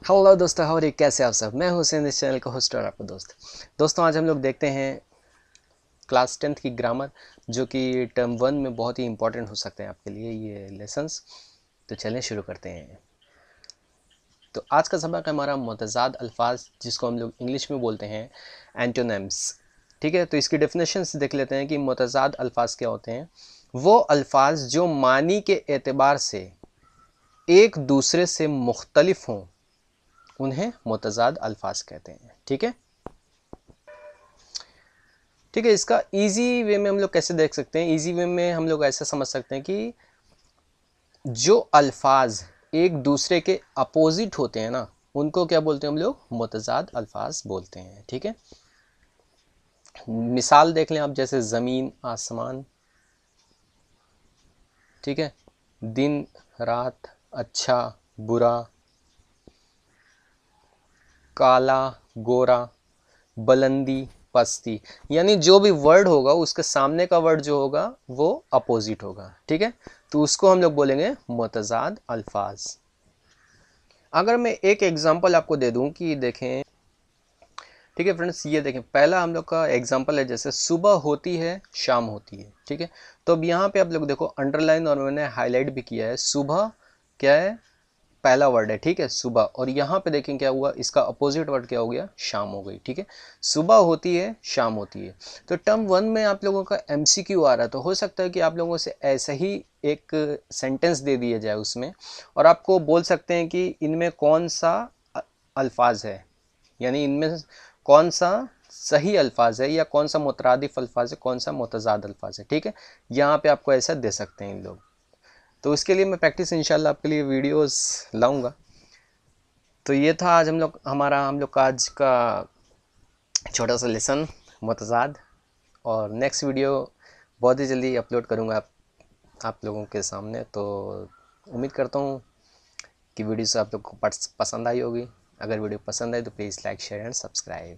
Hello दोस्तों, हो रही कैसे आप सब। मैं हुसैन, इस चैनल का होस्ट और आपका दोस्तों आज हम लोग देखते हैं क्लास 10th की ग्रामर, जो कि टर्म 1 में बहुत ही इंपॉर्टेंट हो सकते हैं आपके लिए ये लेसन्स। तो चलें शुरू करते हैं। तो आज का सबक हमारा मुतज़ाद अल्फाज, जिसको हम लोग इंग्लिश में बोलते हैं एंटोनिम्स। ठीक है, तो इसकी डेफिनेशंस देख लेते हैं कि मुतज़ाद अल्फाज क्या होते हैं। वो अल्फाज जो मानी के एतबार से एक दूसरे से मुख्तलिफ हों उन्हें मुतज़ाद अल्फाज कहते हैं। ठीक है, इसका इजी वे में हम लोग कैसे देख सकते हैं। इजी वे में हम लोग ऐसे समझ सकते हैं कि जो अल्फाज एक दूसरे के अपोजिट होते हैं ना, उनको क्या बोलते हैं हम लोग, मुतज़ाद अल्फाज बोलते हैं। ठीक है, मिसाल देख लें आप, जैसे ज़मीन आसमान, ठीक है, दिन रात, अच्छा बुरा, काला गोरा, बुलंदी पस्ती। यानी जो भी वर्ड होगा उसके सामने का वर्ड जो होगा वो अपोजिट होगा। ठीक है, तो उसको हम लोग बोलेंगे मुतज़ाद अल्फाज। अगर मैं एक एग्जांपल आपको दे दूं कि देखें, ठीक है फ्रेंड्स, ये देखें, पहला हम लोग का एग्जांपल है जैसे सुबह होती है शाम होती है। ठीक है, तो अब यहाँ पे आप लोग देखो अंडरलाइन और मैंने हाईलाइट भी किया है। सुबह क्या है, पहला वर्ड है, ठीक है, सुबह। और यहाँ पे देखें क्या हुआ, इसका अपोजिट वर्ड क्या हो गया, शाम हो गई। ठीक है, सुबह होती है शाम होती है। तो टर्म 1 में आप लोगों का एमसीक्यू आ रहा है, तो हो सकता है कि आप लोगों से ऐसा ही एक सेंटेंस दे दिया जाए उसमें, और आपको बोल सकते हैं कि इनमें कौन सा अल्फाज है, यानी इनमें कौन सा सही अल्फाज है या कौन सा मुतरादिफ अल्फाज है, कौन सा मुतज़ाद अल्फाज है। ठीक है, यहाँ पे आपको ऐसा दे सकते हैं इन लोग। तो इसके लिए मैं प्रैक्टिस इंशाल्लाह आपके लिए वीडियोस लाऊंगा। तो ये था आज हम लोग का आज का छोटा सा लेसन मुतज़ाद। और नेक्स्ट वीडियो बहुत ही जल्दी अपलोड करूँगा आप लोगों के सामने। तो उम्मीद करता हूँ कि वीडियो से आप लोग को पसंद आई होगी। अगर वीडियो पसंद आए तो please like share and subscribe.